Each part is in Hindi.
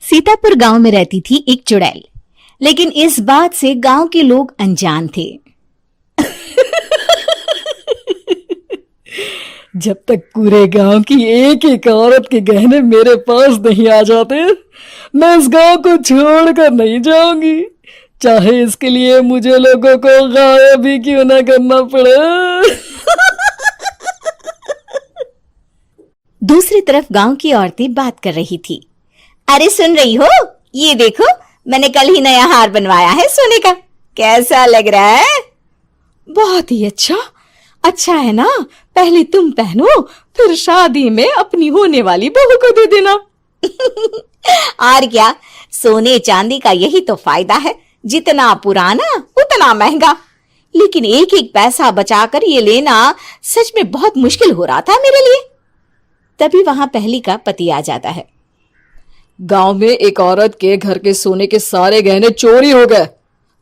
सीतापुर गांव में रहती थी एक चुड़ैल, लेकिन इस बात से गांव के लोग अनजान थे। जब तक पूरे गांव की एक एक औरत के गहने मेरे पास नहीं आ जाते, मैं इस गांव को छोड़कर नहीं जाऊंगी, चाहे इसके लिए मुझे लोगों को गायब भी क्यों ना करना पड़े। दूसरी तरफ गांव की औरतें बात कर रही थी। अरे सुन रही हो, ये देखो, मैंने कल ही नया हार बनवाया है सोने का, कैसा लग रहा है? बहुत ही अच्छा है ना, पहले तुम पहनो, फिर शादी में अपनी होने वाली बहू को दे देना। और क्या, सोने चांदी का यही तो फायदा है, जितना पुराना उतना महंगा। लेकिन एक एक पैसा बचाकर ये लेना सच में बहुत मुश्किल हो रहा था मेरे लिए। तभी वहां पहली का पति आ जाता है। गांव में एक औरत के घर के सोने के सारे गहने चोरी हो गए।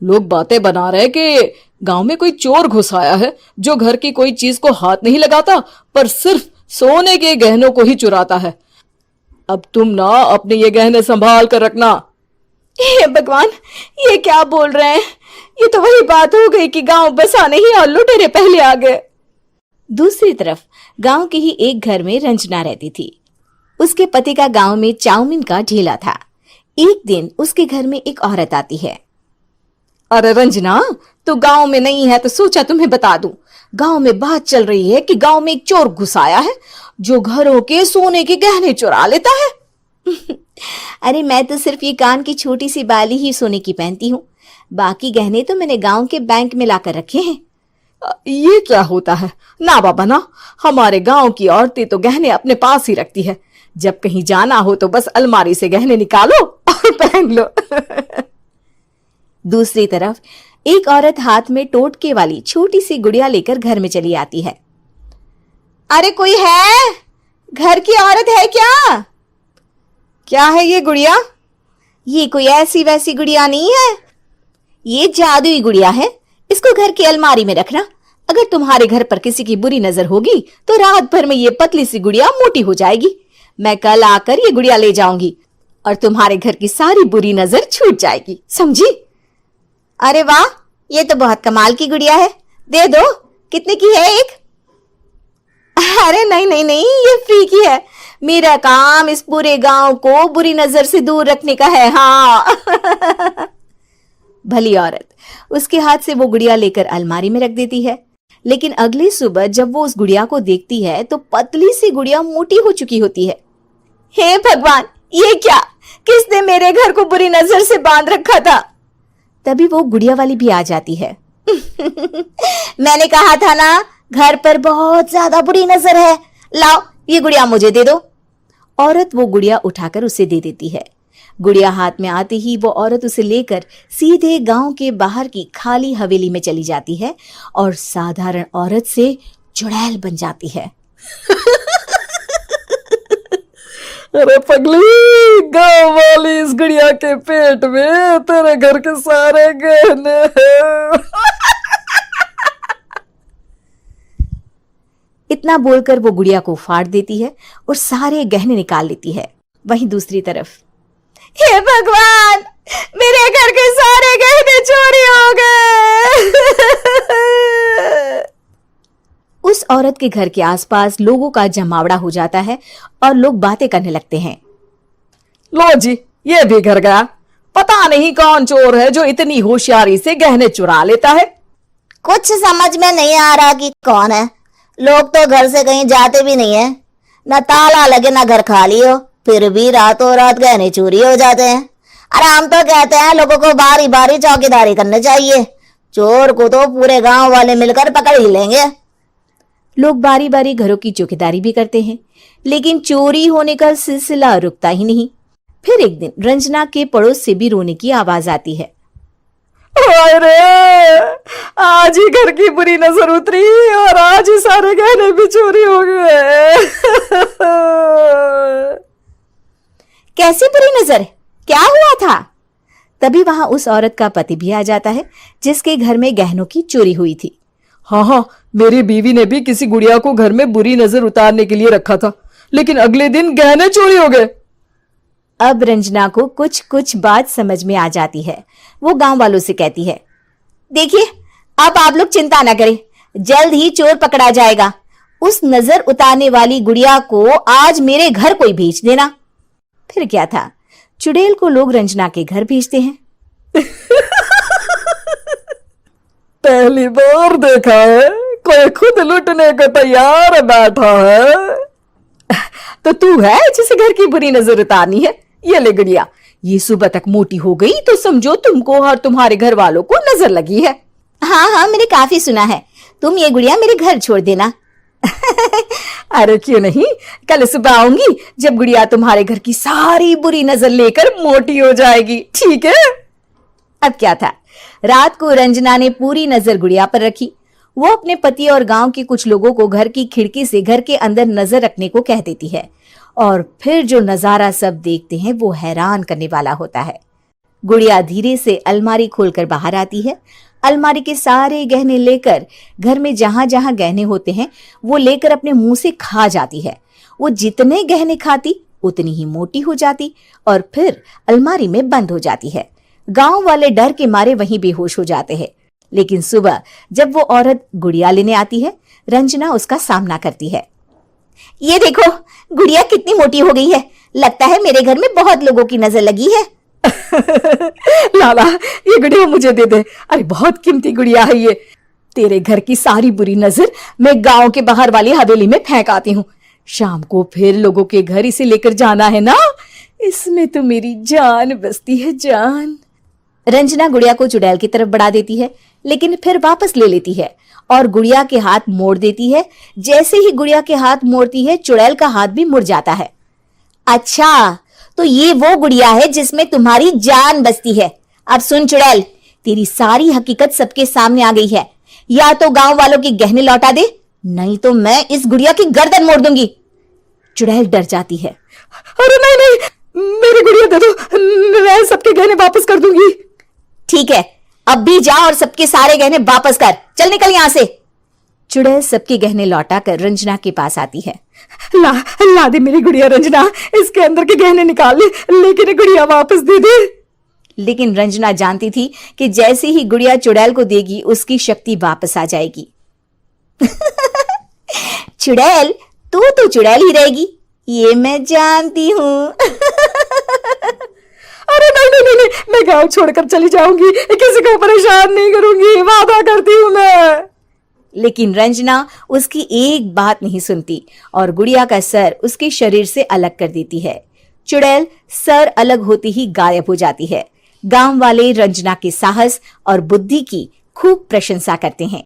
लोग बातें बना रहे कि गांव में कोई चोर घुस आया है जो घर की कोई चीज को हाथ नहीं लगाता, पर सिर्फ सोने के गहनों को ही चुराता है। अब तुम ना अपने ये गहने संभाल कर रखना। हे भगवान, ये क्या बोल रहे हैं? ये तो वही बात हो गई कि गांव बसा नहीं और लुटेरे पहले आ गए। दूसरी तरफ गांव के ही एक घर में रंजना रहती थी। उसके पति का गांव में चाउमीन का ठेला था। एक दिन उसके घर में एक औरत आती है। अरे रंजना, तू गांव में नहीं है तो सोचा तुम्हें बता दूं। गांव में बात चल रही है कि गांव में एक चोर घुस आया है जो घरों के सोने के गहने चुरा लेता है। अरे मैं तो सिर्फ ये कान की छोटी सी बाली ही सोने की पहनती हूँ, बाकी गहने तो मैंने गांव के बैंक में लाकर रखे हैं। ये क्या होता है? ना बाबा ना, हमारे गांव की औरतें तो गहने अपने पास ही रखती है। जब कहीं जाना हो तो बस अलमारी से गहने निकालो और पहन लो। दूसरी तरफ एक औरत हाथ में टोटके वाली छोटी सी गुड़िया लेकर घर में चली आती है। अरे कोई है? घर की औरत है क्या? क्या है ये गुड़िया? ये कोई ऐसी वैसी गुड़िया नहीं है, ये जादुई गुड़िया है। इसको घर की अलमारी में रखना। अगर तुम्हारे घर पर किसी की बुरी नजर होगी तो रात भर में ये पतली सी गुड़िया मोटी हो जाएगी। मैं कल आकर ये गुड़िया ले जाऊंगी और तुम्हारे घर की सारी बुरी नजर छूट जाएगी, समझी? अरे वाह, ये तो बहुत कमाल की गुड़िया है, दे दो। कितने की है एक? अरे नहीं नहीं नहीं, ये फ्री की है। मेरा काम इस पूरे गांव को बुरी नजर से दूर रखने का है। हाँ। भली औरत उसके हाथ से वो गुड़िया लेकर अलमारी में रख देती है। लेकिन अगली सुबह जब वो उस गुड़िया को देखती है तो पतली सी गुड़िया मोटी हो चुकी होती है। हे भगवान, ये क्या? किसने मेरे घर को बुरी नजर से बांध रखा था? तभी वो गुड़िया वाली भी आ जाती है। मैंने कहा था ना, घर पर बहुत ज्यादा बुरी नजर है, लाओ ये गुड़िया मुझे दे दो। औरत वो गुड़िया उठाकर उसे दे देती है। गुड़िया हाथ में आते ही वो औरत उसे लेकर सीधे गांव के बाहर की खाली हवेली में चली जाती है और साधारण औरत से चुड़ैल बन जाती है। अरे पगली, गांव वाली इस गुड़िया के पेट में तेरे घर के सारे गहने हैं। इतना बोलकर वो गुड़िया को फाड़ देती है और सारे गहने निकाल लेती है। वहीं दूसरी तरफ, हे भगवान, मेरे घर के सारे गहने चोरी हो गए। उस औरत के घर के आसपास लोगों का जमावड़ा हो जाता है और लोग बातें करने लगते हैं। लो जी, ये भी घर गया। पता नहीं कौन चोर है जो इतनी होशियारी से गहने चुरा लेता है। कुछ समझ में नहीं आ रहा कि कौन है। लोग तो घर से कहीं जाते भी नहीं है, न ताला लगे न घर खाली हो, फिर भी रातों रात गहने चोरी हो जाते हैं। अरे हम तो कहते हैं लोगों को बारी बारी चौकीदारी करनी चाहिए, चोर को तो पूरे गांव वाले मिलकर पकड़ ही लेंगे। लोग बारी बारी घरों की चौकीदारी भी करते हैं, लेकिन चोरी होने का सिलसिला रुकता ही नहीं। फिर एक दिन रंजना के पड़ोस से भी रोने की आवाज आती है। अरे आज ही घर की बुरी नजर उतरी और आज ही सारे गहने भी चोरी हो गए। कैसी बुरी नजर? क्या हुआ था? तभी वहां उस औरत का पति भी आ जाता है जिसके घर में गहनों की चोरी हुई थी। हाँ, मेरी बीवी ने भी किसी गुड़िया को घर में बुरी नजर उतारने के लिए रखा था, लेकिन अगले दिन गहने चोरी हो गए। अब रंजना को कुछ कुछ बात समझ में आ जाती है। वो गांव वालों से कहती है, देखिए अब आप लोग चिंता ना करें, जल्द ही चोर पकड़ा जाएगा। उस नजर उतारने वाली गुड़िया को आज मेरे घर कोई भेज देना। फिर क्या था, चुड़ैल को लोग रंजना के घर भेजते हैं। पहली बार देखा है कोई खुद लुटने को तैयार बैठा है। तो तू है जिसे घर की बुरी नजर उतारनी है? ये ले गुड़िया, ये सुबह तक मोटी हो गई तो समझो तुमको और तुम्हारे घर वालों को नजर लगी है। हाँ हाँ, मैंने काफी सुना है। तुम ये गुड़िया मेरे घर छोड़ देना। अरे क्यों नहीं, कल सुबह आऊंगी जब गुड़िया तुम्हारे घर की सारी बुरी नजर लेकर मोटी हो जाएगी, ठीक है? अब क्या था, रात को रंजना ने पूरी नजर गुड़िया पर रखी। वो अपने पति और गांव के कुछ लोगों को घर की खिड़की से घर के अंदर नजर रखने को कह देती है, और फिर जो नजारा सब देखते हैं वो हैरान करने वाला होता है। गुड़िया धीरे से अलमारी खोलकर बाहर आती है। अलमारी के सारे गहने लेकर घर में जहां जहां गहने होते हैं वो लेकर अपने मुंह से खा जाती है। वो जितने गहने खाती उतनी ही मोटी हो जाती और फिर अलमारी में बंद हो जाती है। गांव वाले डर के मारे वहीं बेहोश हो जाते हैं। लेकिन सुबह जब वो औरत गुड़िया लेने आती है, रंजना उसका सामना करती है। ये देखो, गुड़िया कितनी मोटी हो गई है। लगता है मेरे घर में बहुत लोगों की नजर लगी है। लाला, ये गुड़िया मुझे दे दे। अरे बहुत कीमती गुड़िया है ये। तेरे घर की सारी बुरी नजर मैं गांव के बाहर वाली हवेली में फेंक आती हूँ। शाम को फिर लोगों के घर इसे लेकर जाना है ना। इसमें तो मेरी जान बसती है, जान। रंजना गुड़िया को चुड़ैल की तरफ बढ़ा देती है, लेकिन फिर वापस ले लेती है और गुड़िया के हाथ मोड़ देती है। जैसे ही गुड़िया के हाथ मोड़ती है, चुड़ैल का हाथ भी मुड़ जाता है। अच्छा, तो ये वो गुड़िया है जिसमें तुम्हारी जान बसती है। अब सुन चुड़ैल, तेरी सारी हकीकत सबके सामने आ गई है। या तो गांव वालों के गहने लौटा दे, नहीं तो मैं इस गुड़िया की गर्दन मोड़ दूंगी। चुड़ैल डर जाती है। अरे नहीं नहीं, मेरी गुड़िया दे दो, मैं सबके गहने वापस कर दूंगी। ठीक है, अब भी जा और सबके सारे गहने वापस कर। चल निकल यहां से। चुड़ैल सबके गहने लौटा कर रंजना के पास आती है। ला दे मेरी गुड़िया रंजना, इसके अंदर के गहने निकाल ले, लेकिन ये गुड़िया वापस दे दे। लेकिन रंजना जानती थी कि जैसे ही गुड़िया चुड़ैल को देगी उसकी शक्ति वापस आ जाएगी। चुड़ैल, तू तो चुड़ैल ही रहेगी, ये मैं जानती हूँ। अरे नहीं नहीं नहीं, मैं गांव छोड़कर चली जाऊंगी, किसी को परेशान नहीं करूंगी, वादा करती हूँ मैं। लेकिन रंजना उसकी एक बात नहीं सुनती और गुड़िया का सर उसके शरीर से अलग कर देती है। चुड़ैल सर अलग होती ही गायब हो जाती है। गांव वाले रंजना के साहस और बुद्धि की खूब प्रशंसा करते हैं।